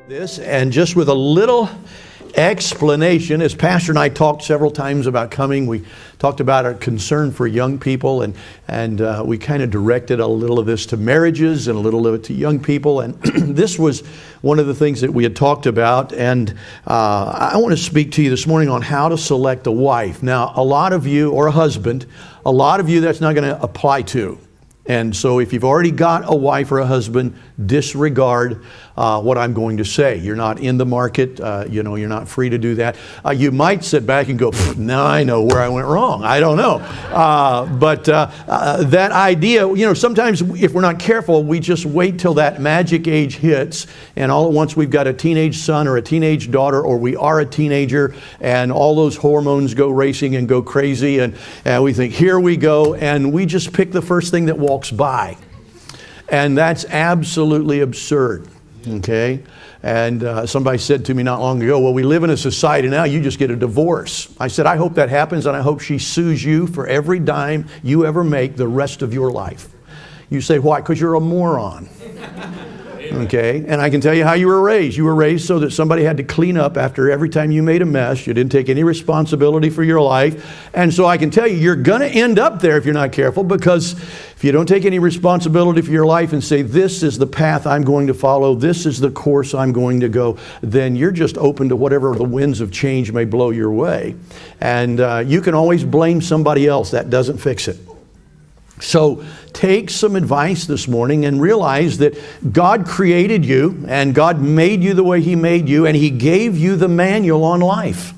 This, and just with a little explanation, as Pastor and I talked several times about coming, we talked about our concern for young people, and we kind of directed a little of this to marriages and a little of it to young people, and this was one of the things that we had talked about, and I want to speak to you this morning on how to select a wife. Now, a lot of you, or a husband, a lot of you that's not going to apply to. And so if you've already got a wife or a husband, disregard what I'm going to say. You're not in the market. You're not free to do that. You might sit back and go, now I know where I went wrong. I don't know. But that idea, sometimes if we're not careful, we just wait till that magic age hits, and all at once we've got a teenage son or a teenage daughter, or we are a teenager, and all those hormones go racing and go crazy, and we think, here we go, and we just pick the first thing that walks by. And that's absolutely absurd, okay? And somebody said to me not long ago, well, we live in a society now, you just get a divorce. I said, I hope that happens, and I hope she sues you for every dime you ever make the rest of your life. You say, why? Because you're a moron. Okay, and I can tell you how you were raised. You were raised so that somebody had to clean up after every time you made a mess. You didn't take any responsibility for your life. And so I can tell you, you're going to end up there if you're not careful, because if you don't take any responsibility for your life and say, this is the path I'm going to follow, this is the course I'm going to go, then you're just open to whatever the winds of change may blow your way. And you can always blame somebody else. That doesn't fix it. So take some advice this morning and realize that God created you, and God made you the way He made you, and He gave you the manual on life.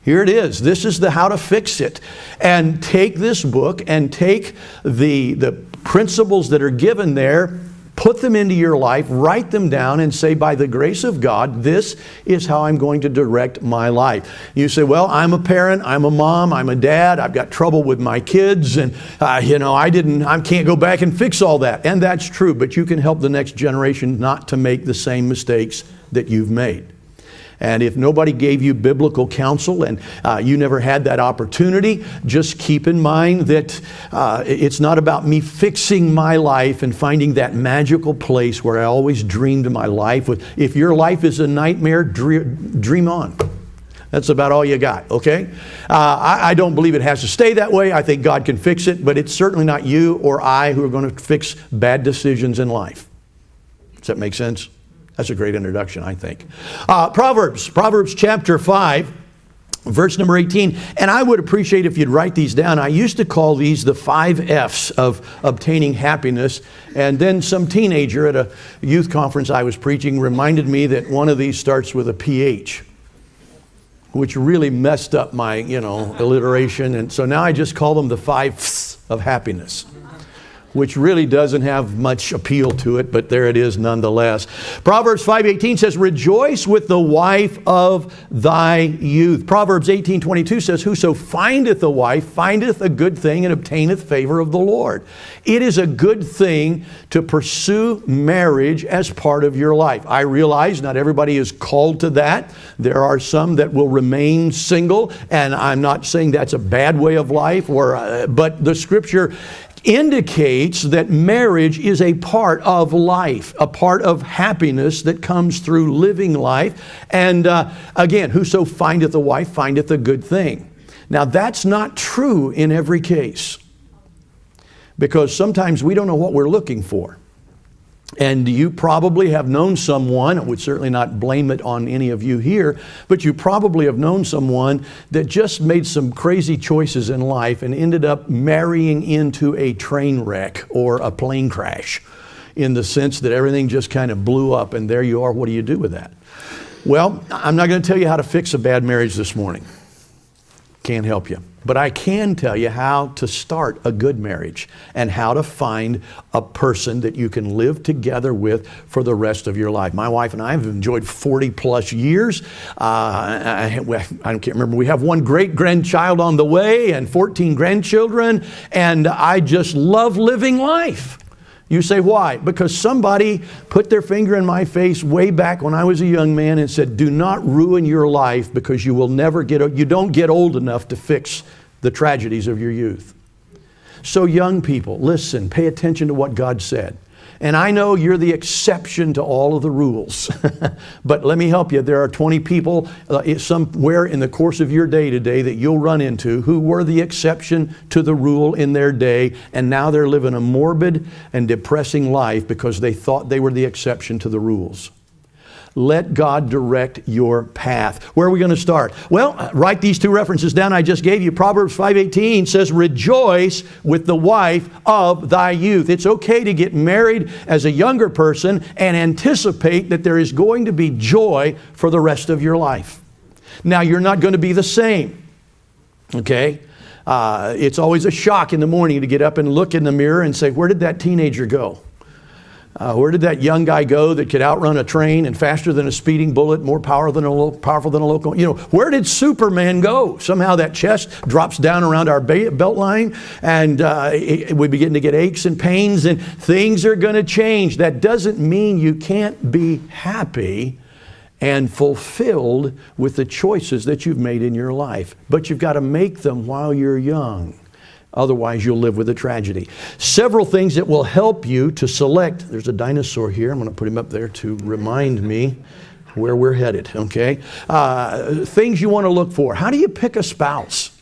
Here it is. This is the how to fix it. And take this book and take the principles that are given there, put them into your life, write them down, and say, by the grace of God, this is how I'm going to direct my life. You say, well, I'm a parent, I'm a mom, I'm a dad, I've got trouble with my kids, and I can't go back and fix all that. And that's true, but you can help the next generation not to make the same mistakes that you've made. And if nobody gave you biblical counsel and you never had that opportunity, just keep in mind that it's not about me fixing my life and finding that magical place where I always dreamed my life. If your life is a nightmare, dream on. That's about all you got, okay? I don't believe it has to stay that way. I think God can fix it, but it's certainly not you or I who are going to fix bad decisions in life. Does that make sense? That's a great introduction, I think. Proverbs chapter 5, verse number 18. And I would appreciate if you'd write these down. I used to call these the 5 F's of obtaining happiness. And then some teenager at a youth conference I was preaching reminded me that one of these starts with a PH, which really messed up my, alliteration. And so now I just call them the 5 F's of happiness, which really doesn't have much appeal to it, but there it is nonetheless. Proverbs 5:18 says, rejoice with the wife of thy youth. Proverbs 18:22 says, whoso findeth a wife findeth a good thing and obtaineth favor of the Lord. It is a good thing to pursue marriage as part of your life. I realize not everybody is called to that. There are some that will remain single, and I'm not saying that's a bad way of life, but the Scripture indicates that marriage is a part of life, a part of happiness that comes through living life. And again, whoso findeth a wife findeth a good thing. Now, that's not true in every case, because sometimes we don't know what we're looking for. And you probably have known someone, I would certainly not blame it on any of you here, but you probably have known someone that just made some crazy choices in life and ended up marrying into a train wreck or a plane crash, in the sense that everything just kind of blew up, and there you are. What do you do with that? Well, I'm not going to tell you how to fix a bad marriage this morning. Can't help you. But I can tell you how to start a good marriage and how to find a person that you can live together with for the rest of your life. My wife and I have enjoyed 40 plus years. I can't remember. We have one great grandchild on the way and 14 grandchildren. And I just love living life. You say, why? Because somebody put their finger in my face way back when I was a young man and said, do not ruin your life, because you don't get old enough to fix the tragedies of your youth. So young people, listen, pay attention to what God said. And I know you're the exception to all of the rules. But let me help you. There are 20 people somewhere in the course of your day today that you'll run into who were the exception to the rule in their day, and now they're living a morbid and depressing life because they thought they were the exception to the rules. Let God direct your path. Where are we going to start? Well, write these two references down I just gave you. Proverbs 5:18 says, rejoice with the wife of thy youth. It's okay to get married as a younger person and anticipate that there is going to be joy for the rest of your life. Now, you're not going to be the same. Okay? It's always a shock in the morning to get up and look in the mirror and say, where did that teenager go? Where did that young guy go that could outrun a train and faster than a speeding bullet, more powerful than a locomotive? You know, where did Superman go? Somehow that chest drops down around our belt line, and we begin to get aches and pains, and things are going to change. That doesn't mean you can't be happy and fulfilled with the choices that you've made in your life. But you've got to make them while you're young. Otherwise, you'll live with a tragedy. Several things that will help you to select. There's a dinosaur here. I'm going to put him up there to remind me where we're headed, okay? Things you want to look for. How do you pick a spouse?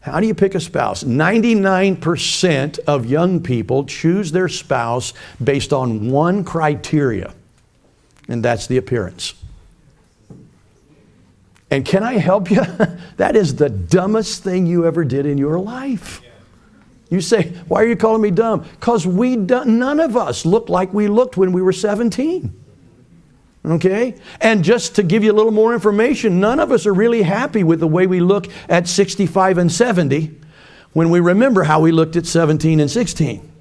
How do you pick a spouse? 99% of young people choose their spouse based on one criteria, and that's the appearance. And can I help you? That is the dumbest thing you ever did in your life. You say, why are you calling me dumb? Because none of us looked like we looked when we were 17. Okay? And just to give you a little more information, none of us are really happy with the way we look at 65 and 70 when we remember how we looked at 17 and 16.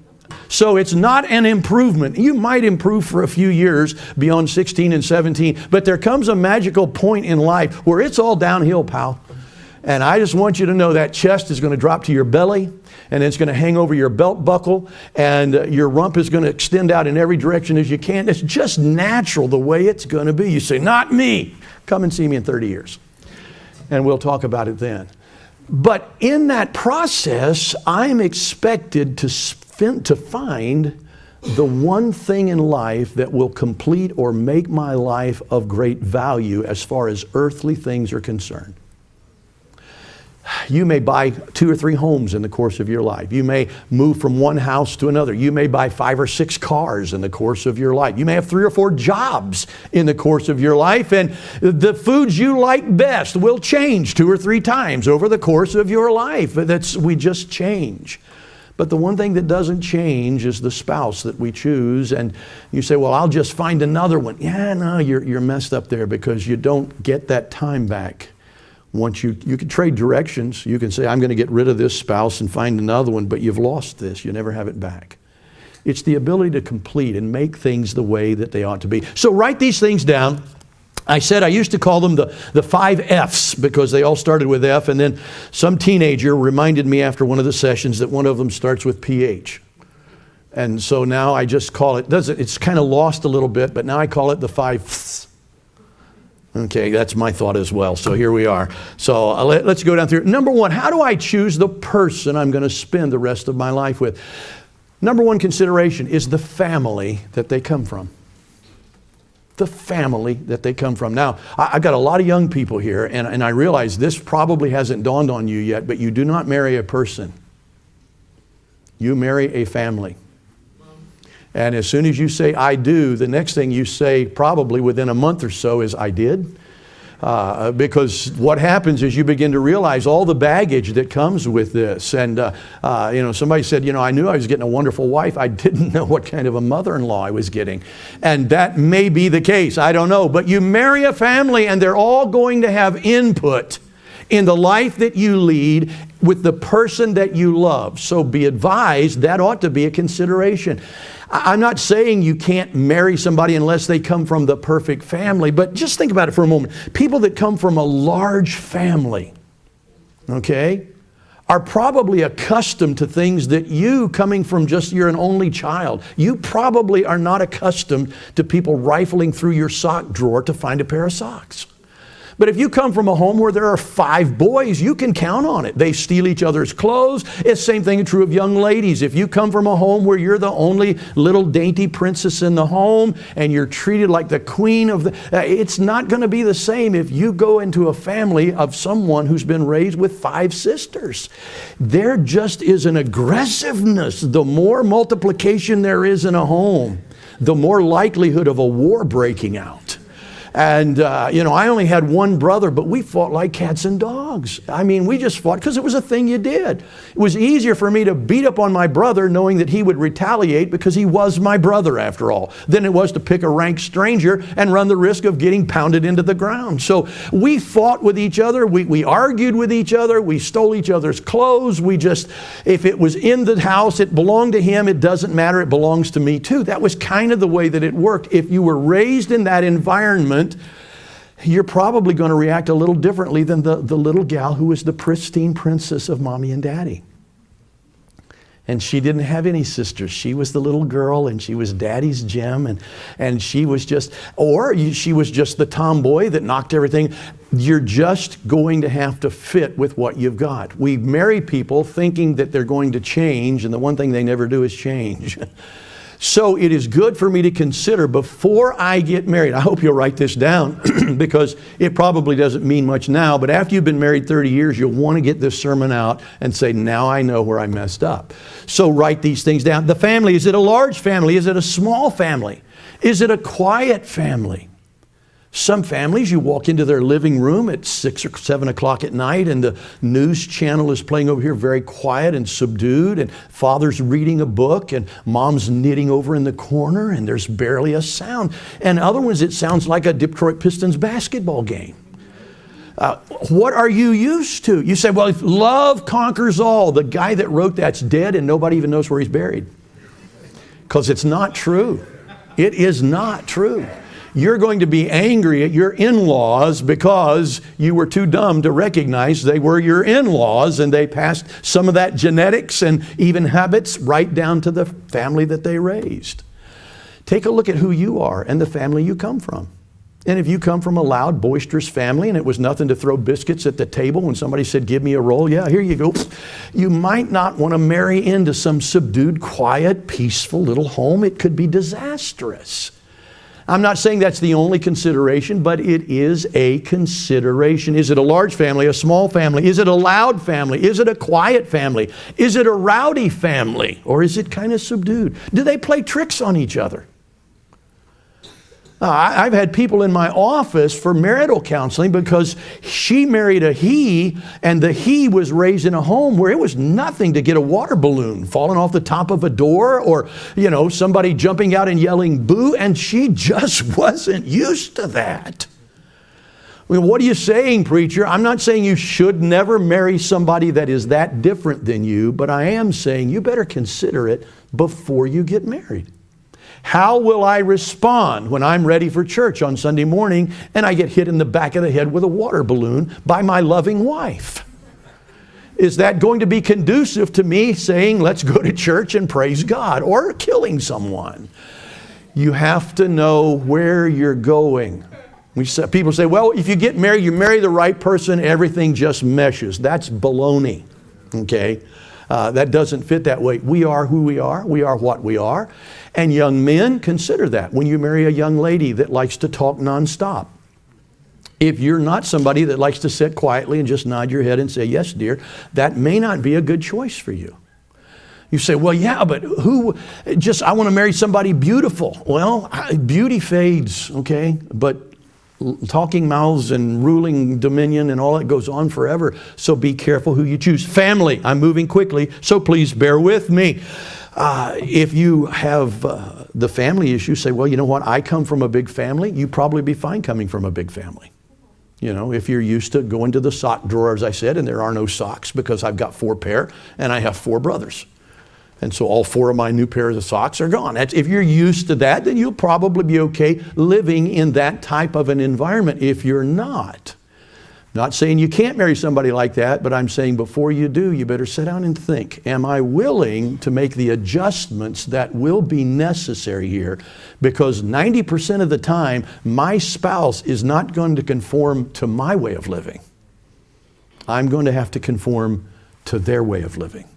So it's not an improvement. You might improve for a few years beyond 16 and 17, but there comes a magical point in life where it's all downhill, pal. And I just want you to know that chest is going to drop to your belly, and it's going to hang over your belt buckle, and your rump is going to extend out in every direction as you can. It's just natural the way it's going to be. You say, not me. Come and see me in 30 years, and we'll talk about it then. But in that process, I'm expected to find the one thing in life that will complete or make my life of great value as far as earthly things are concerned. You may buy 2 or 3 homes in the course of your life. You may move from one house to another. You may buy 5 or 6 cars in the course of your life. You may have 3 or 4 jobs in the course of your life. And the foods you like best will change 2 or 3 times over the course of your life. We just change. But the one thing that doesn't change is the spouse that we choose. And you say, well, I'll just find another one. Yeah, no, you're messed up there, because you don't get that time back. Once you can trade directions. You can say, I'm going to get rid of this spouse and find another one, but you've lost this. You never have it back. It's the ability to complete and make things the way that they ought to be. So write these things down. I said I used to call them the 5 F's because they all started with F, and then some teenager reminded me after one of the sessions that one of them starts with PH. And so now I just call it, it's kind of lost a little bit, but now I call it the 5 F's. Okay, that's my thought as well. So here we are. So let's go down through. Number 1, how do I choose the person I'm going to spend the rest of my life with? Number 1 consideration is the family that they come from. The family that they come from. Now, I've got a lot of young people here, and I realize this probably hasn't dawned on you yet, but you do not marry a person. You marry a family. And as soon as you say, I do, the next thing you say probably within a month or so is, I did. Because what happens is you begin to realize all the baggage that comes with this. And, somebody said, I knew I was getting a wonderful wife. I didn't know what kind of a mother-in-law I was getting. And that may be the case. I don't know. But you marry a family, and they're all going to have input in the life that you lead with the person that you love. So be advised, that ought to be a consideration. I'm not saying you can't marry somebody unless they come from the perfect family, but just think about it for a moment. People that come from a large family, okay, are probably accustomed to things that you, coming from you're an only child, you probably are not accustomed to people rifling through your sock drawer to find a pair of socks. But if you come from a home where there are 5 boys, you can count on it. They steal each other's clothes. It's the same thing true of young ladies. If you come from a home where you're the only little dainty princess in the home and you're treated like the queen of the... it's not going to be the same if you go into a family of someone who's been raised with 5 sisters. There just is an aggressiveness. The more multiplication there is in a home, the more likelihood of a war breaking out. And, I only had one brother, but we fought like cats and dogs. I mean, we just fought because it was a thing you did. It was easier for me to beat up on my brother knowing that he would retaliate because he was my brother after all, than it was to pick a rank stranger and run the risk of getting pounded into the ground. So we fought with each other. We argued with each other. We stole each other's clothes. If it was in the house, it belonged to him. It doesn't matter. It belongs to me too. That was kind of the way that it worked. If you were raised in that environment, you're probably going to react a little differently than the little gal who was the pristine princess of mommy and daddy. And she didn't have any sisters. She was the little girl and she was daddy's gem and she was just the tomboy that knocked everything. You're just going to have to fit with what you've got. We marry people thinking that they're going to change, and the one thing they never do is change. So it is good for me to consider before I get married. I hope you'll write this down because it probably doesn't mean much now, but after you've been married 30 years, you'll want to get this sermon out and say, now I know where I messed up. So write these things down. The family, is it a large family? Is it a small family? Is it a quiet family? Some families, you walk into their living room at 6 or 7 o'clock at night and the news channel is playing over here very quiet and subdued, and father's reading a book and mom's knitting over in the corner and there's barely a sound. And other ones, it sounds like a Detroit Pistons basketball game. What are you used to? You say, well, if love conquers all, the guy that wrote that's dead and nobody even knows where he's buried. Because it's not true. It is not true. You're going to be angry at your in-laws because you were too dumb to recognize they were your in-laws and they passed some of that genetics and even habits right down to the family that they raised. Take a look at who you are and the family you come from. And if you come from a loud, boisterous family and it was nothing to throw biscuits at the table when somebody said, give me a roll, yeah, here you go. You might not want to marry into some subdued, quiet, peaceful little home. It could be disastrous. I'm not saying that's the only consideration, but it is a consideration. Is it a large family, a small family? Is it a loud family? Is it a quiet family? Is it a rowdy family? Or is it kind of subdued? Do they play tricks on each other? I've had people in my office for marital counseling because she married a he, and the he was raised in a home where it was nothing to get a water balloon falling off the top of a door or, somebody jumping out and yelling boo, and she just wasn't used to that. I mean, what are you saying, preacher? I'm not saying you should never marry somebody that is that different than you, but I am saying you better consider it before you get married. How will I respond when I'm ready for church on Sunday morning and I get hit in the back of the head with a water balloon by my loving wife? Is that going to be conducive to me saying, let's go to church and praise God, or killing someone? You have to know where you're going. People say, well, if you get married, you marry the right person, everything just meshes. That's baloney, okay? That doesn't fit that way. We are who we are. We are what we are. And young men, consider that when you marry a young lady that likes to talk nonstop. If you're not somebody that likes to sit quietly and just nod your head and say, yes, dear, that may not be a good choice for you. You say, well, yeah, but I want to marry somebody beautiful. Well, beauty fades, okay? But talking mouths and ruling dominion and all that goes on forever. So be careful who you choose. Family, I'm moving quickly, so please bear with me. If you have the family issue, say, well, you know what? I come from a big family. You probably be fine coming from a big family. If you're used to going to the sock drawer, as I said, and there are no socks because I've got 4 pair and I have 4 brothers. And so all 4 of my new pairs of socks are gone. If you're used to that, then you'll probably be okay living in that type of an environment. If you're not, Not saying you can't marry somebody like that, but I'm saying before you do, you better sit down and think, am I willing to make the adjustments that will be necessary here? Because 90% of the time, my spouse is not going to conform to my way of living. I'm going to have to conform to their way of living.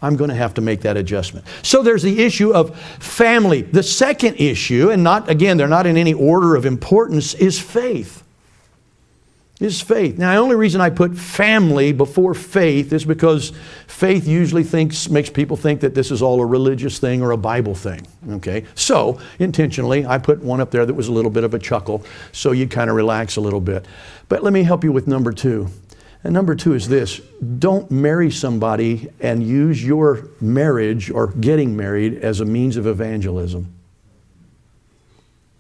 I'm going to have to make that adjustment. So there's the issue of family. The second issue, and not, again, they're not in any order of importance, is faith. Is faith. Now, the only reason I put family before faith is because faith usually makes people think that this is all a religious thing or a Bible thing. Okay? So, intentionally, I put one up there that was a little bit of a chuckle, so you kind of relax a little bit. But let me help you with number two. And number two is this: don't marry somebody and use your marriage or getting married as a means of evangelism.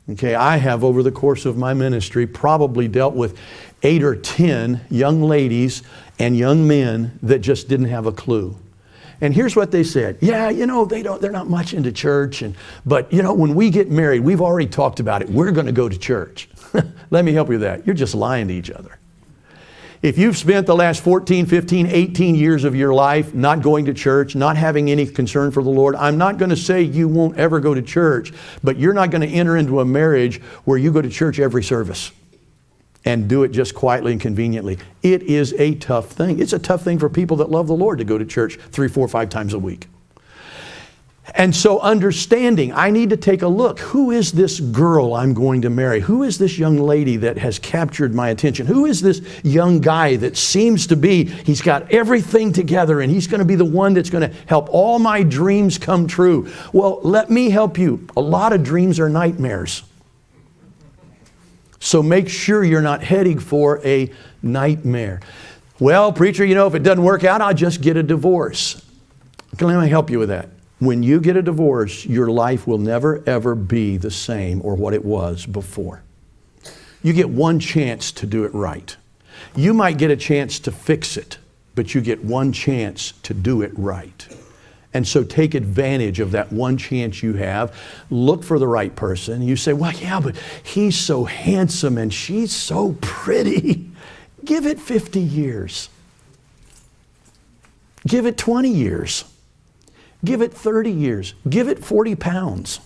Okay, I have, over the course of my ministry, probably dealt with 8 or 10 young ladies and young men that just didn't have a clue. And here's what they said. Yeah, they're not much into church, but when we get married, we've already talked about it. We're going to go to church. Let me help you with that. You're just lying to each other. If you've spent the last 14, 15, 18 years of your life not going to church, not having any concern for the Lord, I'm not going to say you won't ever go to church, but you're not going to enter into a marriage where you go to church every service and do it just quietly and conveniently. It is a tough thing. It's a tough thing for people that love the Lord to go to church 3, 4, 5 times a week. And so understanding, I need to take a look. Who is this girl I'm going to marry? Who is this young lady that has captured my attention? Who is this young guy that seems to be, he's got everything together and he's going to be the one that's going to help all my dreams come true? Well, let me help you. A lot of dreams are nightmares. So make sure you're not heading for a nightmare. Well, preacher, if it doesn't work out, I'll just get a divorce. Let me help you with that. When you get a divorce, your life will never, ever be the same or what it was before. You get one chance to do it right. You might get a chance to fix it, but you get one chance to do it right. And so take advantage of that one chance you have. Look for the right person. You say, well, yeah, but he's so handsome and she's so pretty. Give it 50 years. Give it 20 years. Give it 30 years. Give it 40 pounds.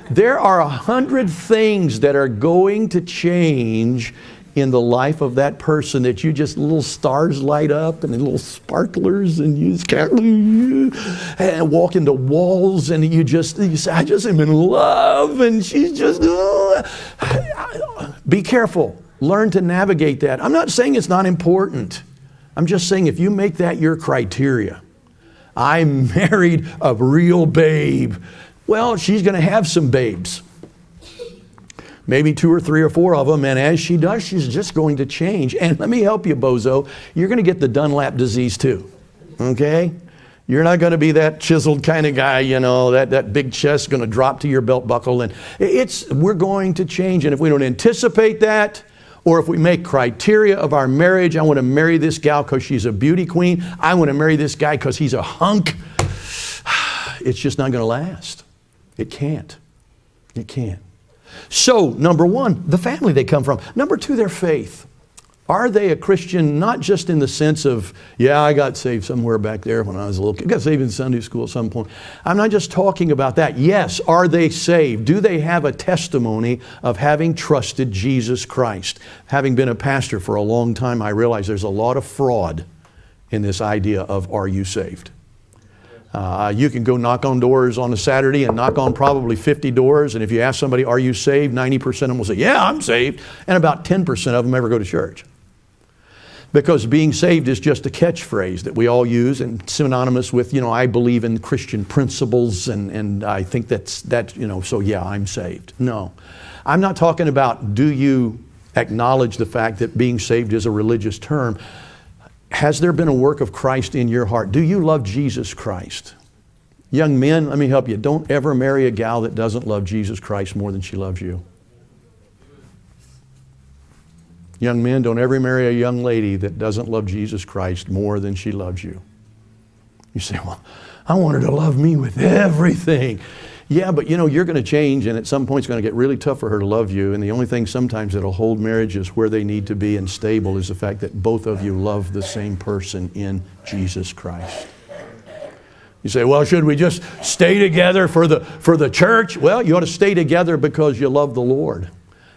There are 100 things that are going to change in the life of that person that you just, little stars light up and little sparklers and you just can't and walk into walls and you say, I just am in love and she's just, Be careful. Learn to navigate that. I'm not saying it's not important. I'm just saying if you make that your criteria, I married a real babe. Well, she's going to have some babes. Maybe 2 or 3 or 4 of them. And as she does, she's just going to change. And let me help you, bozo. You're going to get the Dunlap disease too. Okay? You're not going to be that chiseled kind of guy, that big chest going to drop to your belt buckle. And we're going to change. And if we don't anticipate that, or if we make criteria of our marriage, I want to marry this gal because she's a beauty queen. I want to marry this guy because he's a hunk. It's just not going to last. It can't. It can't. So, number one, the family they come from. Number two, their faith. Are they a Christian, not just in the sense of, yeah, I got saved somewhere back there when I was a little kid. I got saved in Sunday school at some point. I'm not just talking about that. Yes, are they saved? Do they have a testimony of having trusted Jesus Christ? Having been a pastor for a long time, I realize there's a lot of fraud in this idea of, are you saved? You can go knock on doors on a Saturday and knock on probably 50 doors. And if you ask somebody, are you saved? 90% of them will say, yeah, I'm saved. And about 10% of them ever go to church. Because being saved is just a catchphrase that we all use and synonymous with, I believe in Christian principles and I think that's so yeah, I'm saved. No. I'm not talking about do you acknowledge the fact that being saved is a religious term. Has there been a work of Christ in your heart? Do you love Jesus Christ? Young men, let me help you. Don't ever marry a gal that doesn't love Jesus Christ more than she loves you. Young men, don't ever marry a young lady that doesn't love Jesus Christ more than she loves you. You say, well, I want her to love me with everything. Yeah, but you're going to change, and at some point it's going to get really tough for her to love you. And the only thing sometimes that'll hold marriages where they need to be and stable is the fact that both of you love the same person in Jesus Christ. You say, well, should we just stay together for the church? Well, you ought to stay together because you love the Lord.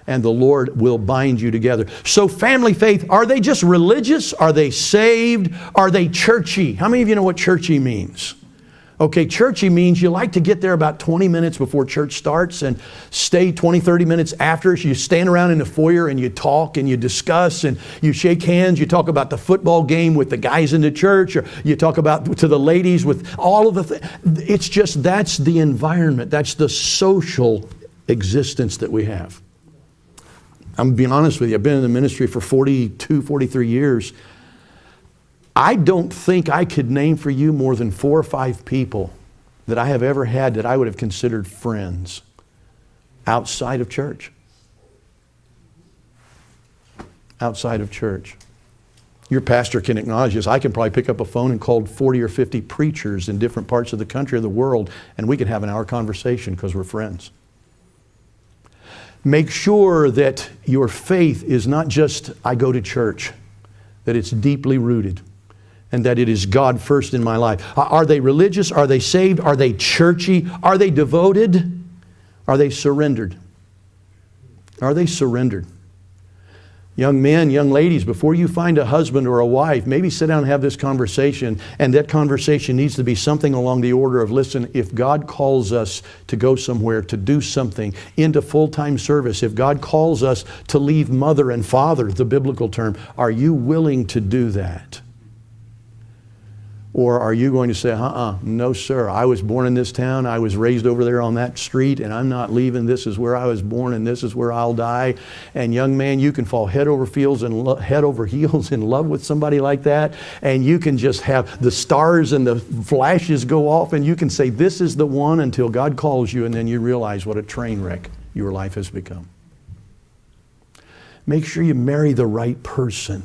And the Lord will bind you together. So family faith, are they just religious? Are they saved? Are they churchy? How many of you know what churchy means? Okay, churchy means you like to get there about 20 minutes before church starts and stay 20, 30 minutes after. So you stand around in the foyer and you talk and you discuss and you shake hands. You talk about the football game with the guys in the church, or you talk about to the ladies with all of the things. It's just, that's the environment. That's the social existence that we have. I'm being honest with you. I've been in the ministry for 42, 43 years. I don't think I could name for you more than 4 or 5 people that I have ever had that I would have considered friends outside of church. Outside of church. Your pastor can acknowledge this. I can probably pick up a phone and call 40 or 50 preachers in different parts of the country or the world, and we can have an hour conversation because we're friends. Make sure that your faith is not just, I go to church, that it's deeply rooted, and that it is God first in my life. Are they religious? Are they saved? Are they churchy? Are they devoted? Are they surrendered? Are they surrendered? Young men, young ladies, before you find a husband or a wife, maybe sit down and have this conversation, and that conversation needs to be something along the order of, listen, if God calls us to go somewhere, to do something, into full-time service, if God calls us to leave mother and father, the biblical term, are you willing to do that? Or are you going to say, no sir, I was born in this town, I was raised over there on that street, and I'm not leaving. This is where I was born, and this is where I'll die. And young man, you can fall head over heels in love with somebody like that, and you can just have the stars and the flashes go off, and you can say, this is the one, until God calls you, and then you realize what a train wreck your life has become. Make sure you marry the right person.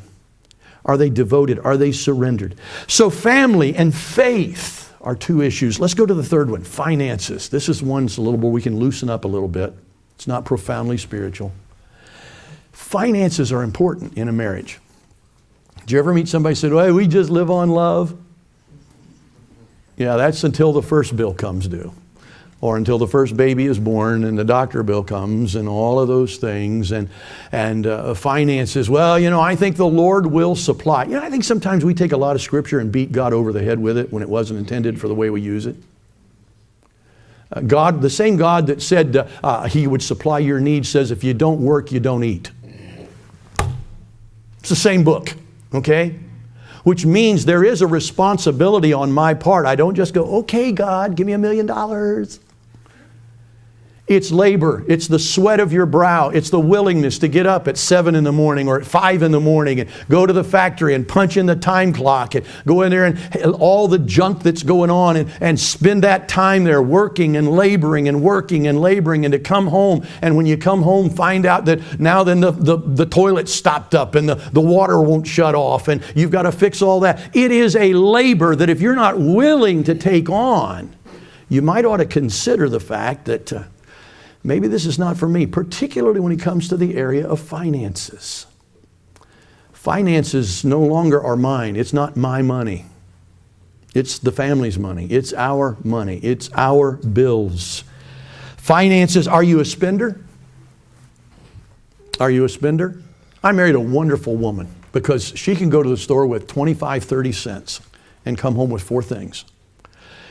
Are they devoted? Are they surrendered? So family and faith are 2 issues. Let's go to the third one, finances. This is one's a little more we can loosen up a little bit. It's not profoundly spiritual. Finances are important in a marriage. Did you ever meet somebody who said, well, we just live on love? Yeah, that's until the first bill comes due. Or until the first baby is born and the doctor bill comes and all of those things. And finances, well, I think the Lord will supply. I think sometimes we take a lot of scripture and beat God over the head with it when it wasn't intended for the way we use it. God, the same God that said He would supply your needs, says if you don't work, you don't eat. It's the same book, okay? Which means there is a responsibility on my part. I don't just go, okay, God, give me $1 million. It's labor. It's the sweat of your brow. It's the willingness to get up at 7 in the morning or at 5 in the morning and go to the factory and punch in the time clock and go in there and all the junk that's going on and spend that time there working and laboring and working and laboring, and to come home, and when you come home find out that now then the toilet stopped up and the water won't shut off and you've got to fix all that. It is a labor that if you're not willing to take on, you might ought to consider the fact that maybe this is not for me, particularly when it comes to the area of finances. Finances no longer are mine. It's not my money. It's the family's money. It's our money. It's our bills. Finances, are you a spender? Are you a spender? I married a wonderful woman because she can go to the store with 25, 30 cents and come home with 4 things.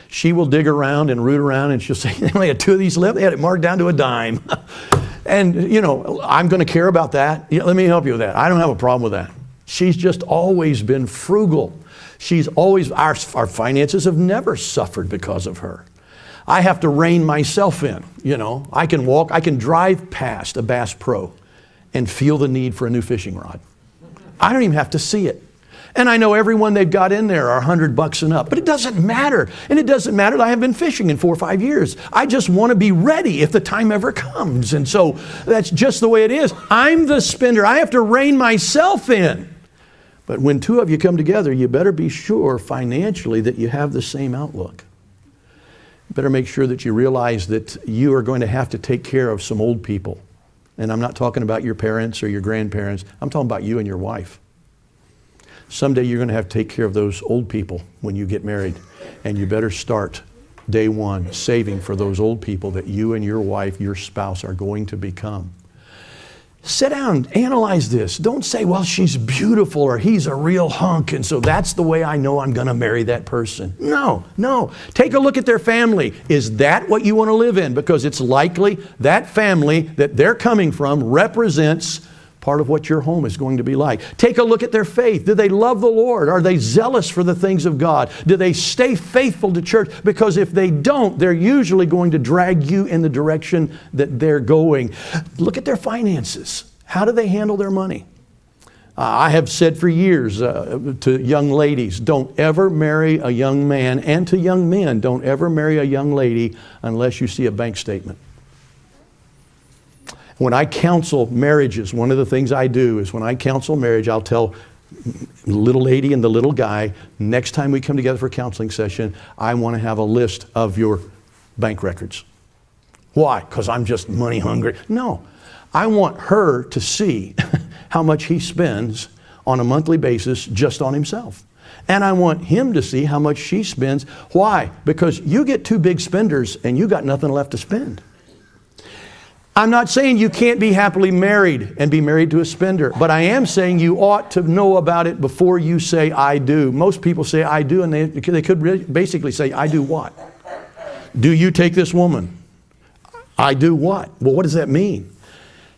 She will dig around and root around and she'll say, they only had 2 of these left. They had it marked down to a dime. And, I'm going to care about that. Let me help you with that. I don't have a problem with that. She's just always been frugal. She's always, our finances have never suffered because of her. I have to rein myself in. I can drive past a Bass Pro and feel the need for a new fishing rod. I don't even have to see it. And I know every one they've got in there are $100 and up. But it doesn't matter. And it doesn't matter that I haven't been fishing in 4 or 5 years. I just want to be ready if the time ever comes. And so that's just the way it is. I'm the spender. I have to rein myself in. But when 2 of you come together, you better be sure financially that you have the same outlook. better make sure that you realize that you are going to have to take care of some old people. And I'm not talking about your parents or your grandparents. I'm talking about you and your wife. Someday you're going to have to take care of those old people when you get married. And you better start day one saving for those old people that you and your wife, your spouse, are going to become. Sit down, analyze this. Don't say, well, she's beautiful or he's a real hunk, and so that's the way I know I'm going to marry that person. No. Take a look at their family. Is that what you want to live in? Because it's likely that family that they're coming from represents part of what your home is going to be like. Take a look at their faith. Do they love the Lord? Are they zealous for the things of God? Do they stay faithful to church? Because if they don't, they're usually going to drag you in the direction that they're going. Look at their finances. How do they handle their money? I have said for years to young ladies, don't ever marry a young man, and to young men, don't ever marry a young lady unless you see a bank statement. When I counsel marriages, one of the things I do is when I counsel marriage, I'll tell the little lady and the little guy, next time we come together for a counseling session, I want to have a list of your bank records. Why? Because I'm just money hungry? No. I want her to see how much he spends on a monthly basis just on himself. And I want him to see how much she spends. Why? Because you get two big spenders and you got nothing left to spend. I'm not saying you can't be happily married and be married to a spender, but I am saying you ought to know about it before you say, I do. Most people say, I do, and they could basically say, I do what? Do you take this woman? I do what? Well, what does that mean?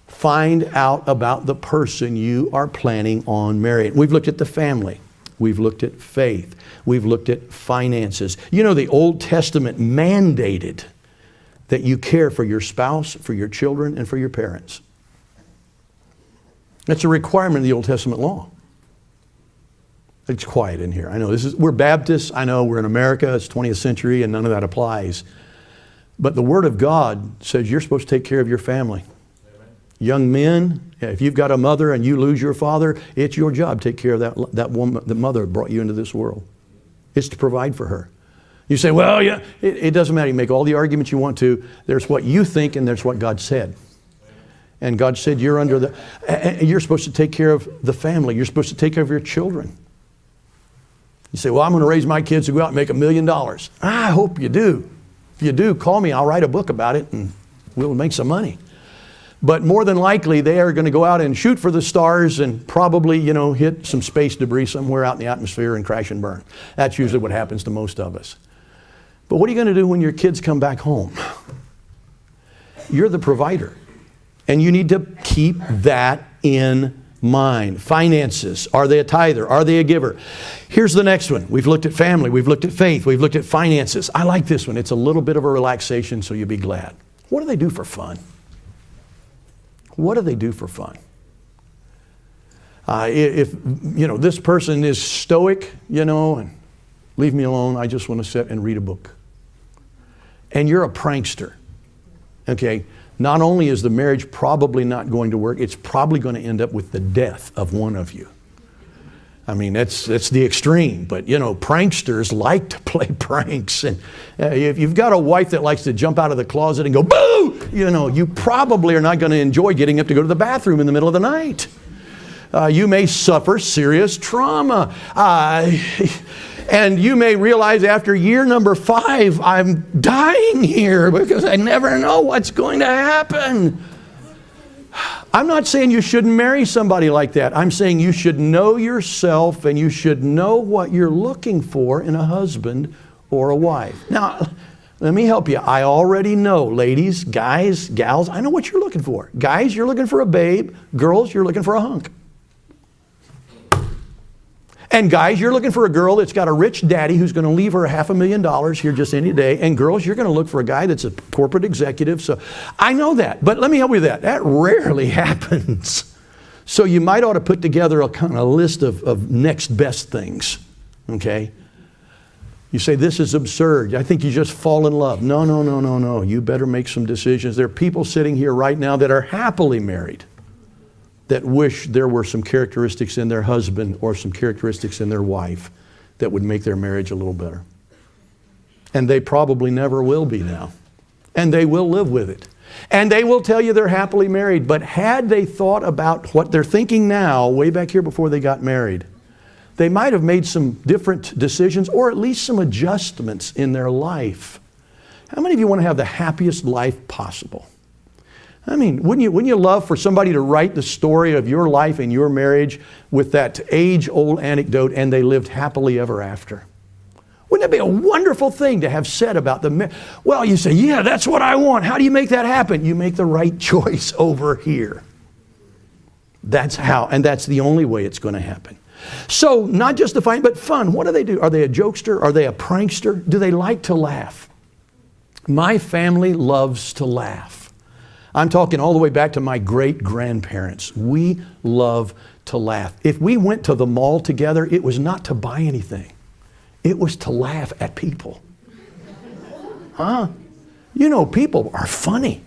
Find out about the person you are planning on marrying. We've looked at the family. We've looked at faith. We've looked at finances. You know, the Old Testament mandated that you care for your spouse, for your children, and for your parents. That's a requirement of the Old Testament law. It's quiet in here. I know we're Baptists. I know we're in America. It's 20th century and none of that applies. But the Word of God says you're supposed to take care of your family. Amen. Young men, if you've got a mother and you lose your father, it's your job to take care of that woman, the mother that brought you into this world. It's to provide for her. You say, well, yeah, it doesn't matter. You make all the arguments you want to. There's what you think and there's what God said. And God said you're supposed to take care of the family. You're supposed to take care of your children. You say, well, I'm going to raise my kids to go out and make $1 million. I hope you do. If you do, call me. I'll write a book about it and we'll make some money. But more than likely, they are going to go out and shoot for the stars and probably, hit some space debris somewhere out in the atmosphere and crash and burn. That's usually what happens to most of us. But what are you going to do when your kids come back home? You're the provider. And you need to keep that in mind. Finances. Are they a tither? Are they a giver? Here's the next one. We've looked at family. We've looked at faith. We've looked at finances. I like this one. It's a little bit of a relaxation, so you'll be glad. What do they do for fun? What do they do for fun? If this person is stoic, and leave me alone, I just want to sit and read a book. And you're a prankster, okay? Not only is the marriage probably not going to work, it's probably going to end up with the death of one of you. I mean, that's the extreme. But, pranksters like to play pranks. And if you've got a wife that likes to jump out of the closet and go, boo, you probably are not going to enjoy getting up to go to the bathroom in the middle of the night. You may suffer serious trauma. And you may realize after year number 5, I'm dying here because I never know what's going to happen. I'm not saying you shouldn't marry somebody like that. I'm saying you should know yourself and you should know what you're looking for in a husband or a wife. Now, let me help you. I already know, ladies, guys, gals, I know what you're looking for. Guys, you're looking for a babe. Girls, you're looking for a hunk. And guys, you're looking for a girl that's got a rich daddy who's going to leave her $500,000 here just any day. And girls, you're going to look for a guy that's a corporate executive. So I know that. But let me help you with that. That rarely happens. So you might ought to put together a kind of list of next best things. Okay? You say, this is absurd. I think you just fall in love. No. You better make some decisions. There are people sitting here right now that are happily married, that wish there were some characteristics in their husband or some characteristics in their wife that would make their marriage a little better. And they probably never will be now. And they will live with it. And they will tell you they're happily married. But had they thought about what they're thinking now, way back here before they got married, they might have made some different decisions or at least some adjustments in their life. How many of you want to have the happiest life possible? I mean, wouldn't you love for somebody to write the story of your life and your marriage with that age-old anecdote, and they lived happily ever after? Wouldn't that be a wonderful thing to have said about the well, you say, yeah, that's what I want. How do you make that happen? You make the right choice over here. That's how, and that's the only way it's going to happen. So, not just the fight, but fun. What do? Are they a jokester? Are they a prankster? Do they like to laugh? My family loves to laugh. I'm talking all the way back to my great-grandparents. We love to laugh. If we went to the mall together, it was not to buy anything. It was to laugh at people. Huh? You know, people are funny.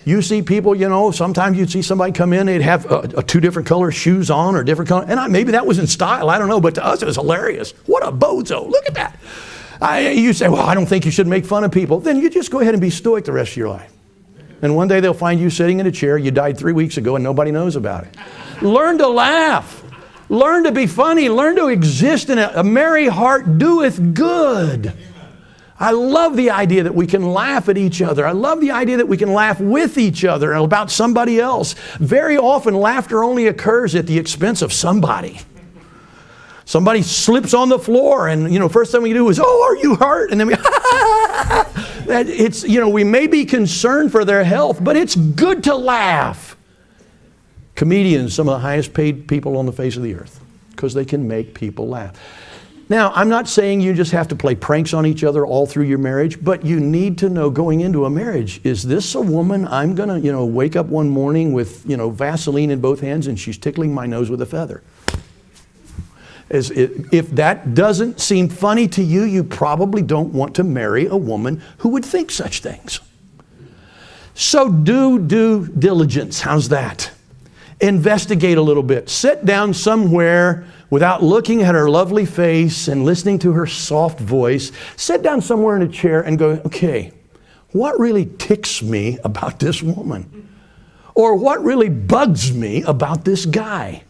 You see people, you know, sometimes you'd see somebody come in, they'd have two different color shoes on or different color. And maybe that was in style, I don't know, but to us it was hilarious. What a bozo, look at that. You say, well, I don't think you should make fun of people. Then you just go ahead and be stoic the rest of your life. And one day they'll find you sitting in a chair, you died 3 weeks ago and nobody knows about it. Learn to laugh. Learn to be funny. Learn to exist in a merry heart doeth good. I love the idea that we can laugh at each other. I love the idea that we can laugh with each other and about somebody else. Very often, laughter only occurs at the expense of somebody. Somebody slips on the floor and, you know, first thing we do is, oh, are you hurt? And then we, it's, you know, we may be concerned for their health, but it's good to laugh. Comedians, some of the highest paid people on the face of the earth, because they can make people laugh. Now, I'm not saying you just have to play pranks on each other all through your marriage, but you need to know going into a marriage, is this a woman I'm going to, you know, wake up one morning with, you know, Vaseline in both hands and she's tickling my nose with a feather? If that doesn't seem funny to you, you probably don't want to marry a woman who would think such things. So do due diligence. How's that? Investigate a little bit. Sit down somewhere without looking at her lovely face and listening to her soft voice. Sit down somewhere in a chair and go, okay, what really ticks me about this woman? Or what really bugs me about this guy?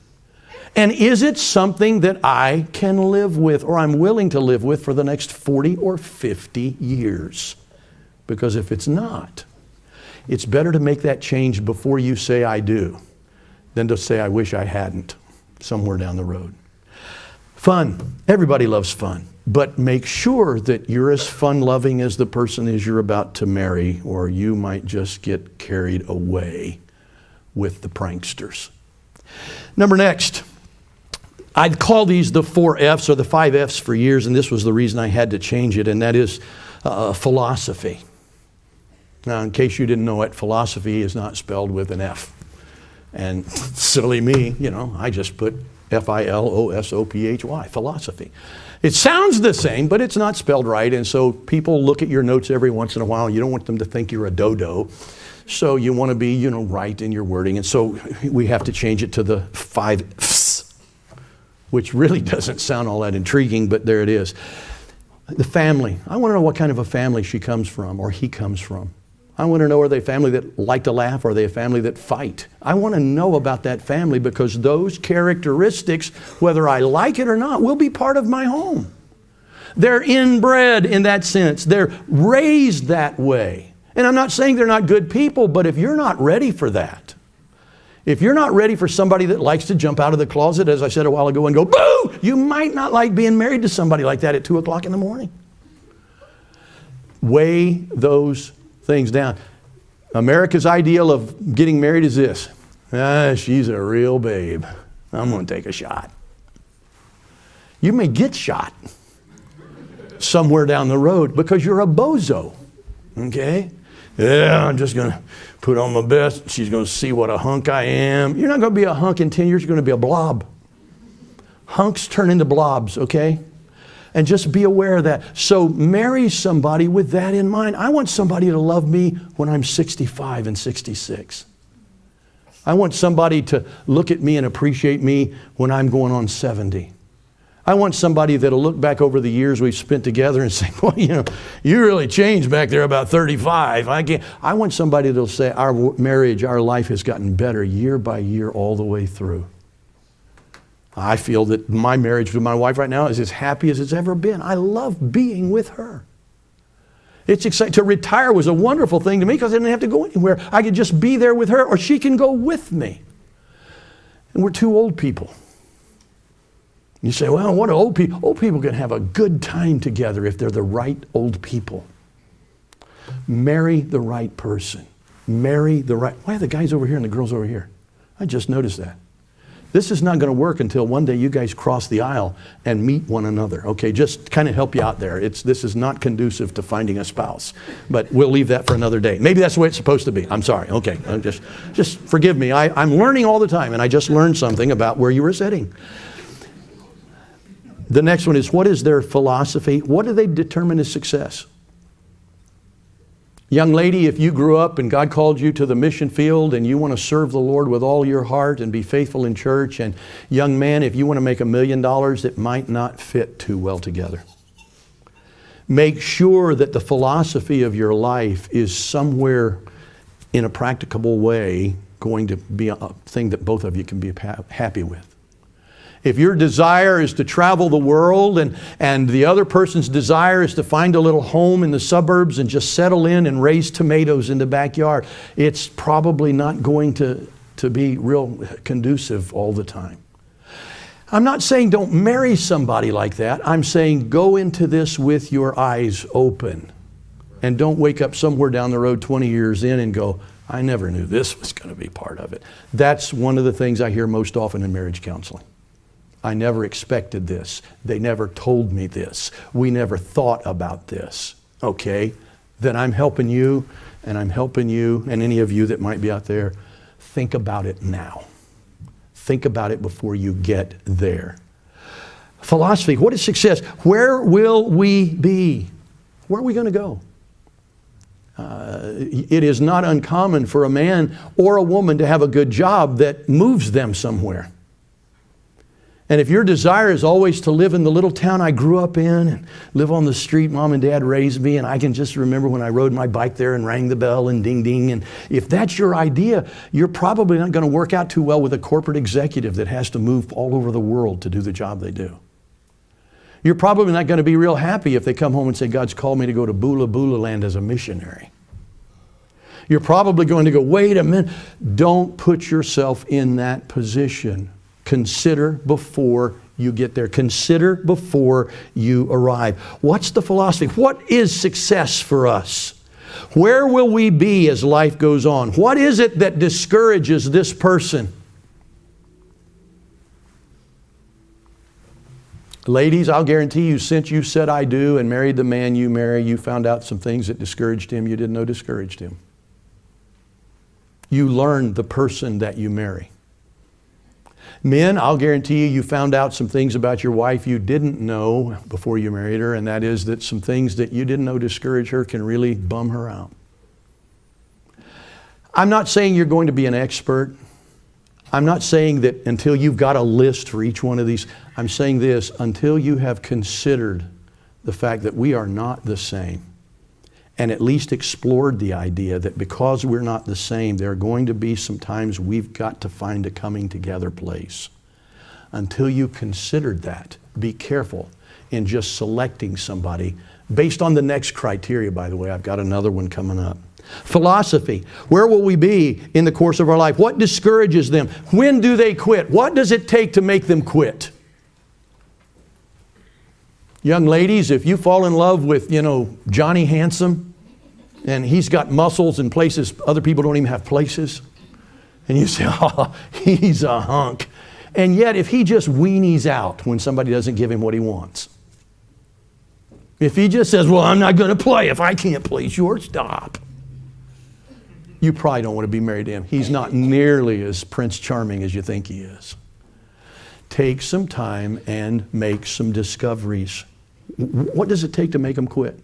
And is it something that I can live with or I'm willing to live with for the next 40 or 50 years? Because if it's not, it's better to make that change before you say I do than to say I wish I hadn't somewhere down the road. Fun. Everybody loves fun. But make sure that you're as fun-loving as the person is you're about to marry, or you might just get carried away with the pranksters. Next. I'd call these the 4 F's or the 5 F's for years, and this was the reason I had to change it, and that is philosophy. Now, in case you didn't know it, philosophy is not spelled with an F. And silly me, you know, I just put Philosophy, philosophy. It sounds the same, but it's not spelled right, and so people look at your notes every once in a while. You don't want them to think you're a dodo. So you want to be, you know, right in your wording, and so we have to change it to the 5 F's, which really doesn't sound all that intriguing, but there it is. The family. I want to know what kind of a family she comes from or he comes from. I want to know, are they a family that like to laugh, or are they a family that fight? I want to know about that family, because those characteristics, whether I like it or not, will be part of my home. They're inbred in that sense. They're raised that way. And I'm not saying they're not good people, but if you're not ready for that, if you're not ready for somebody that likes to jump out of the closet, as I said a while ago, and go, boo, you might not like being married to somebody like that at 2 o'clock in the morning. Weigh those things down. America's ideal of getting married is this. She's a real babe. I'm going to take a shot. You may get shot somewhere down the road because you're a bozo. Okay? Yeah, I'm just going to put on my best. She's going to see what a hunk I am. You're not going to be a hunk in 10 years. You're going to be a blob. Hunks turn into blobs, okay? And just be aware of that. So marry somebody with that in mind. I want somebody to love me when I'm 65 and 66. I want somebody to look at me and appreciate me when I'm going on 70. I want somebody that'll look back over the years we've spent together and say, well, you really changed back there about 35. I want somebody that'll say, our marriage, our life has gotten better year by year all the way through. I feel that my marriage with my wife right now is as happy as it's ever been. I love being with her. It's exciting. To retire was a wonderful thing to me because I didn't have to go anywhere. I could just be there with her, or she can go with me. And we're two old people. You say, well, what are old people? Old people can have a good time together if they're the right old people. Marry the right person. Marry the right... Why are the guys over here and the girls over here? I just noticed that. This is not going to work until one day you guys cross the aisle and meet one another. Okay, just kind of help you out there. This is not conducive to finding a spouse. But we'll leave that for another day. Maybe that's the way it's supposed to be. I'm sorry. Okay, just forgive me. I'm learning all the time, and I just learned something about where you were sitting. The next one is, what is their philosophy? What do they determine as success? Young lady, if you grew up and God called you to the mission field and you want to serve the Lord with all your heart and be faithful in church, and young man, if you want to make $1 million, it might not fit too well together. Make sure that the philosophy of your life is somewhere in a practicable way going to be a thing that both of you can be happy with. If your desire is to travel the world and the other person's desire is to find a little home in the suburbs and just settle in and raise tomatoes in the backyard, it's probably not going to be real conducive all the time. I'm not saying don't marry somebody like that. I'm saying go into this with your eyes open. And don't wake up somewhere down the road 20 years in and go, I never knew this was going to be part of it. That's one of the things I hear most often in marriage counseling. I never expected this. They never told me this. We never thought about this. Okay, then I'm helping you, and any of you that might be out there, think about it now. Think about it before you get there. Philosophy, what is success? Where will we be? Where are we going to go? It is not uncommon for a man or a woman to have a good job that moves them somewhere. And if your desire is always to live in the little town I grew up in and live on the street Mom and Dad raised me, and I can just remember when I rode my bike there and rang the bell and ding ding, and if that's your idea, you're probably not going to work out too well with a corporate executive that has to move all over the world to do the job they do. You're probably not going to be real happy if they come home and say, God's called me to go to Bula Bula land as a missionary. You're probably going to go, wait a minute. Don't put yourself in that position. Consider before you get there. Consider before you arrive. What's the philosophy? What is success for us? Where will we be as life goes on? What is it that discourages this person? Ladies, I'll guarantee you, since you said I do and married the man you marry, you found out some things that discouraged him you didn't know discouraged him. You learned the person that you marry. Men, I'll guarantee you found out some things about your wife you didn't know before you married her, and that is that some things that you didn't know discourage her can really bum her out. I'm not saying you're going to be an expert. I'm not saying that until you've got a list for each one of these. I'm saying this, until you have considered the fact that we are not the same, and at least explored the idea that because we're not the same, there are going to be some times we've got to find a coming together place. Until you considered that, be careful in just selecting somebody based on the next criteria, by the way. I've got another one coming up. Philosophy. Where will we be in the course of our life? What discourages them? When do they quit? What does it take to make them quit? Young ladies, if you fall in love with, Johnny Handsome, and he's got muscles in places other people don't even have places, and you say, oh, he's a hunk. And yet, if he just weenies out when somebody doesn't give him what he wants, if he just says, well, I'm not going to play if I can't play shortstop, you probably don't want to be married to him. He's not nearly as Prince Charming as you think he is. Take some time and make some discoveries. What does it take to make them quit?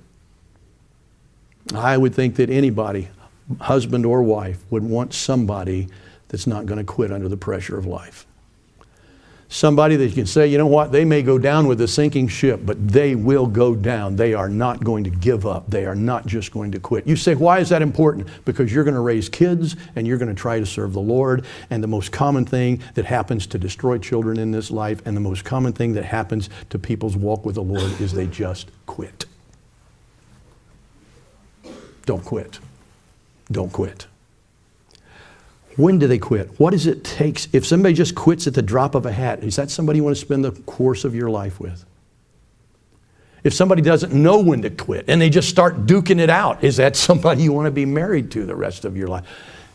I would think that anybody, husband or wife, would want somebody that's not going to quit under the pressure of life. Somebody that you can say, you know what, they may go down with a sinking ship, but they will go down. They are not going to give up. They are not just going to quit. You say, why is that important? Because you're going to raise kids and you're going to try to serve the Lord. And the most common thing that happens to destroy children in this life, and the most common thing that happens to people's walk with the Lord, is they just quit. Don't quit. Don't quit. When do they quit? What does it take? If somebody just quits at the drop of a hat, is that somebody you want to spend the course of your life with? If somebody doesn't know when to quit and they just start duking it out, is that somebody you want to be married to the rest of your life?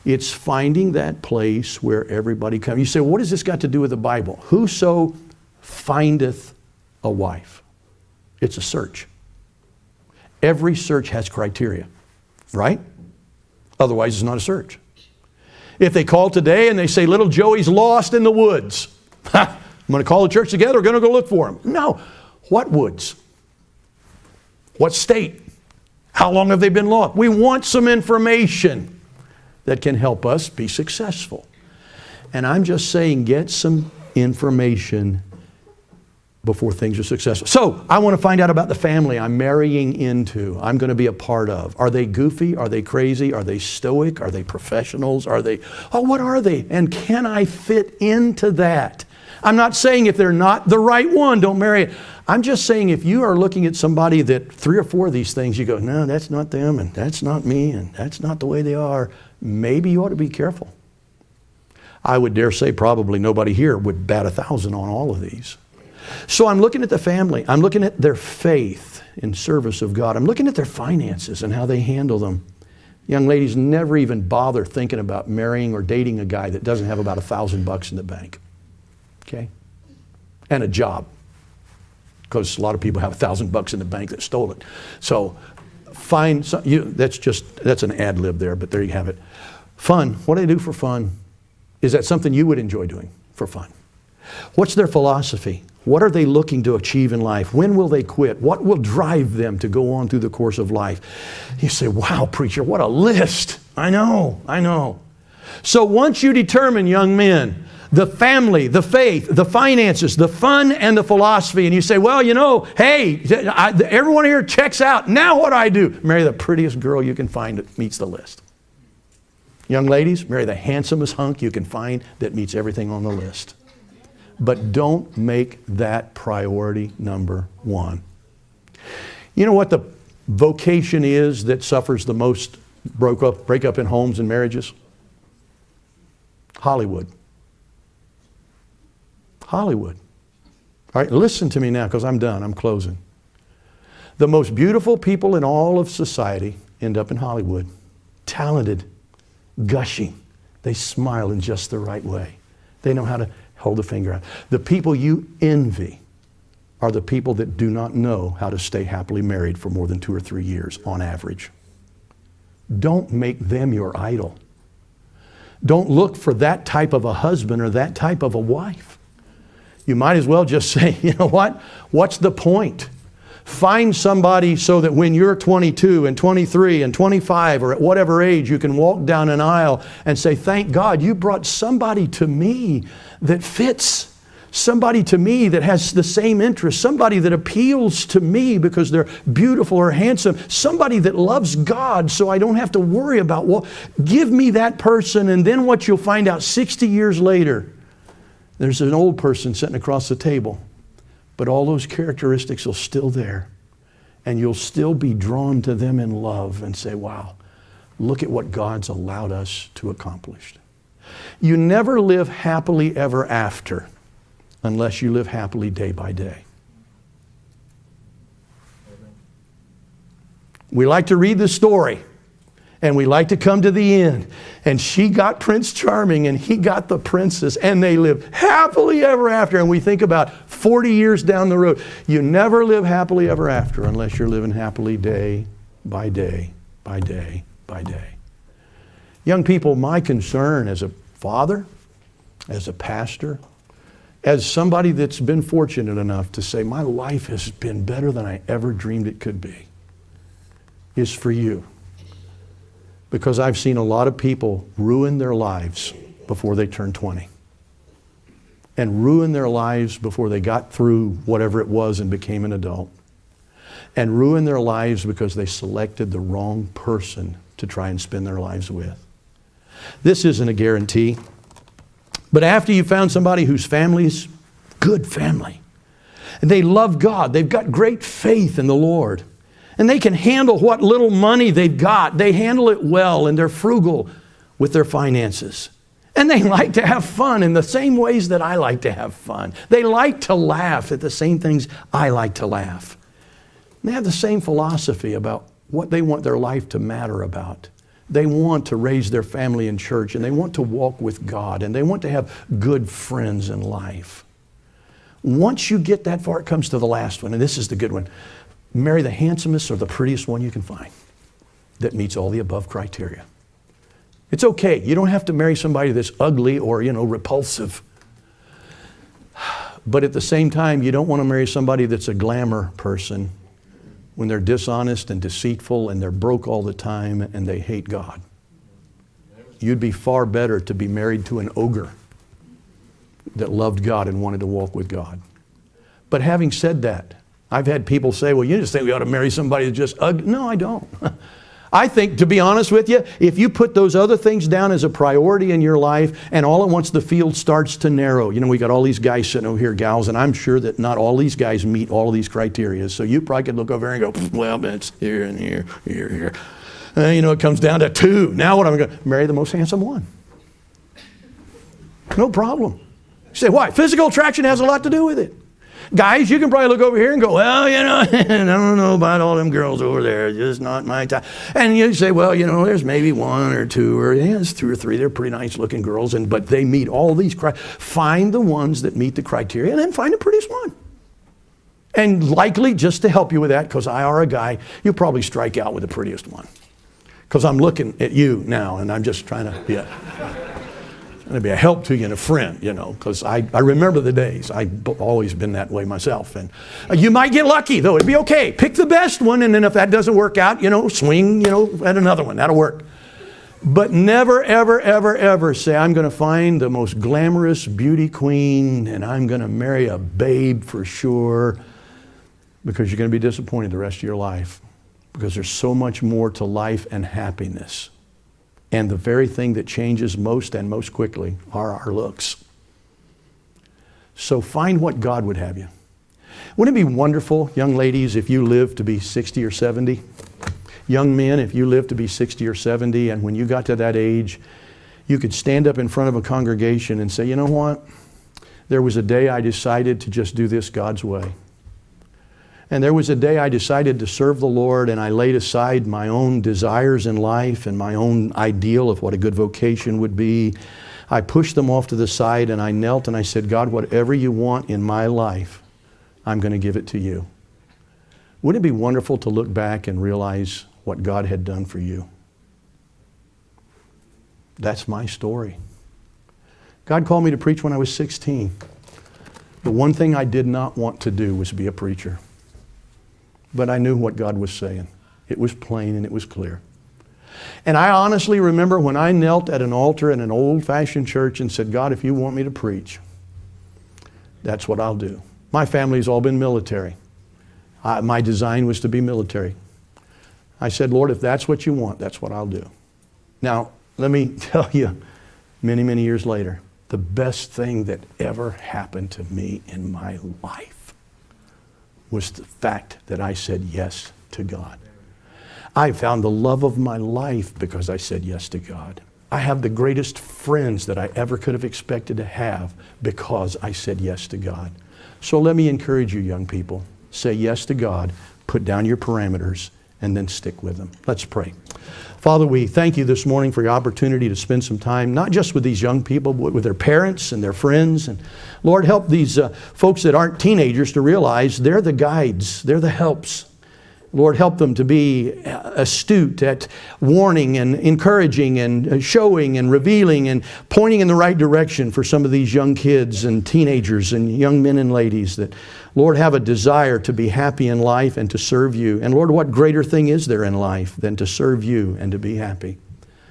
It's finding that place where everybody comes. You say, well, what has this got to do with the Bible? Whoso findeth a wife. It's a search. Every search has criteria, right? Otherwise, it's not a search. If they call today and they say, little Joey's lost in the woods, I'm going to call the church together, we're going to go look for him. No. What woods? What state? How long have they been lost? We want some information that can help us be successful. And I'm just saying, get some information before things are successful. So, I want to find out about the family I'm marrying into, I'm going to be a part of. Are they goofy? Are they crazy? Are they stoic? Are they professionals? What are they? And can I fit into that? I'm not saying if they're not the right one, don't marry it. I'm just saying if you are looking at somebody that 3 or 4 of these things, you go, no, that's not them, and that's not me, and that's not the way they are, maybe you ought to be careful. I would dare say probably nobody here would bat 1,000 on all of these. So I'm looking at the family. I'm looking at their faith in service of God. I'm looking at their finances and how they handle them. Young ladies, never even bother thinking about marrying or dating a guy that doesn't have about $1,000 in the bank. Okay? And a job. Because a lot of people have $1,000 in the bank that stole it. So find some, that's an ad lib there, but there you have it. Fun. What do they do for fun? Is that something you would enjoy doing for fun? What's their philosophy? What are they looking to achieve in life? When will they quit? What will drive them to go on through the course of life? You say, wow, preacher, what a list. I know. So once you determine, young men, the family, the faith, the finances, the fun, and the philosophy, and you say, well, hey, everyone here checks out. Now what do I do? Marry the prettiest girl you can find that meets the list. Young ladies, marry the handsomest hunk you can find that meets everything on the list. But don't make that priority number one. You know what the vocation is that suffers the most breakup in homes and marriages? Hollywood. Hollywood. All right, listen to me now because I'm done. I'm closing. The most beautiful people in all of society end up in Hollywood. Talented, gushing. They smile in just the right way. They know how to hold a finger out. The people you envy are the people that do not know how to stay happily married for more than 2 or 3 years on average. Don't make them your idol. Don't look for that type of a husband or that type of a wife. You might as well just say, you know what? What's the point? Find somebody so that when you're 22 and 23 and 25 or at whatever age, you can walk down an aisle and say, thank God you brought somebody to me that fits. Somebody to me that has the same interests. Somebody that appeals to me because they're beautiful or handsome. Somebody that loves God so I don't have to worry about, well, give me that person. And then what you'll find out 60 years later, there's an old person sitting across the table. But all those characteristics are still there. And you'll still be drawn to them in love and say, wow, look at what God's allowed us to accomplish. You never live happily ever after unless you live happily day by day. We like to read the story. And we like to come to the end. And she got Prince Charming and he got the princess. And they lived happily ever after. And we think about 40 years down the road. You never live happily ever after unless you're living happily day by day by day by day. Young people, my concern as a father, as a pastor, as somebody that's been fortunate enough to say, my life has been better than I ever dreamed it could be, is for you. Because I've seen a lot of people ruin their lives before they turn 20. and ruin their lives before they got through whatever it was and became an adult. And ruin their lives because they selected the wrong person to try and spend their lives with. This isn't a guarantee. But after you found somebody whose family's good family, and they love God, they've got great faith in the Lord, and they can handle what little money they've got, they handle it well, and they're frugal with their finances. And they like to have fun in the same ways that I like to have fun. They like to laugh at the same things I like to laugh. And they have the same philosophy about what they want their life to matter about. They want to raise their family in church, and they want to walk with God, and they want to have good friends in life. Once you get that far, it comes to the last one, and this is the good one. Marry the handsomest or the prettiest one you can find that meets all the above criteria. It's okay. You don't have to marry somebody that's ugly or, repulsive. But at the same time, you don't want to marry somebody that's a glamour person when they're dishonest and deceitful and they're broke all the time and they hate God. You'd be far better to be married to an ogre that loved God and wanted to walk with God. But having said that, I've had people say, well, you just think we ought to marry somebody that's just ugly. No, I don't. I think, to be honest with you, if you put those other things down as a priority in your life, and all at once the field starts to narrow. We got all these guys sitting over here, gals, and I'm sure that not all these guys meet all of these criteria. So you probably could look over here and go, well, it's here and here, here. It comes down to 2. Now what am I going to marry the most handsome one? No problem. You say, why? Physical attraction has a lot to do with it. Guys, you can probably look over here and go, well, I don't know about all them girls over there. Just not my type. And you say, well, there's maybe 1 or 2 or there's 2 or 3. They're pretty nice looking girls, but they meet all these criteria. Find the ones that meet the criteria and then find the prettiest one. And likely, just to help you with that, because I are a guy, you'll probably strike out with the prettiest one. Because I'm looking at you now and I'm just trying to be a help to you and a friend, because I remember the days. I've always been that way myself. And you might get lucky, though. It'd be okay. Pick the best one, and then if that doesn't work out, swing, at another one. That'll work. But never, ever, ever, ever say, I'm going to find the most glamorous beauty queen, and I'm going to marry a babe for sure, because you're going to be disappointed the rest of your life, because there's so much more to life and happiness. And the very thing that changes most and most quickly are our looks. So find what God would have you. Wouldn't it be wonderful, young ladies, if you lived to be 60 or 70? Young men, if you lived to be 60 or 70, and when you got to that age, you could stand up in front of a congregation and say, you know what? There was a day I decided to just do this God's way. And there was a day I decided to serve the Lord, and I laid aside my own desires in life and my own ideal of what a good vocation would be. I pushed them off to the side, and I knelt and I said, God, whatever you want in my life, I'm going to give it to you. Wouldn't it be wonderful to look back and realize what God had done for you? That's my story. God called me to preach when I was 16. The one thing I did not want to do was be a preacher. But I knew what God was saying. It was plain and it was clear. And I honestly remember when I knelt at an altar in an old-fashioned church and said, God, if you want me to preach, that's what I'll do. My family's all been military. My design was to be military. I said, Lord, if that's what you want, that's what I'll do. Now, let me tell you, many, many years later, the best thing that ever happened to me in my life was the fact that I said yes to God. I found the love of my life because I said yes to God. I have the greatest friends that I ever could have expected to have because I said yes to God. So let me encourage you, young people. Say yes to God, put down your parameters, and then stick with them. Let's pray. Father, we thank you this morning for your opportunity to spend some time, not just with these young people, but with their parents and their friends. And Lord, help these folks that aren't teenagers to realize they're the guides, they're the helps. Lord, help them to be astute at warning and encouraging and showing and revealing and pointing in the right direction for some of these young kids and teenagers and young men and ladies that, Lord, have a desire to be happy in life and to serve you. And Lord, what greater thing is there in life than to serve you and to be happy?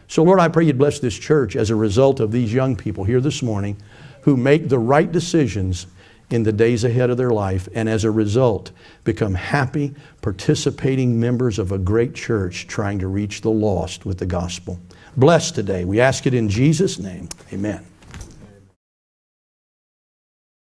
So Lord, I pray you'd bless this church as a result of these young people here this morning who make the right decisions in the days ahead of their life, and as a result, become happy, participating members of a great church trying to reach the lost with the gospel. Bless today. We ask it in Jesus' name. Amen.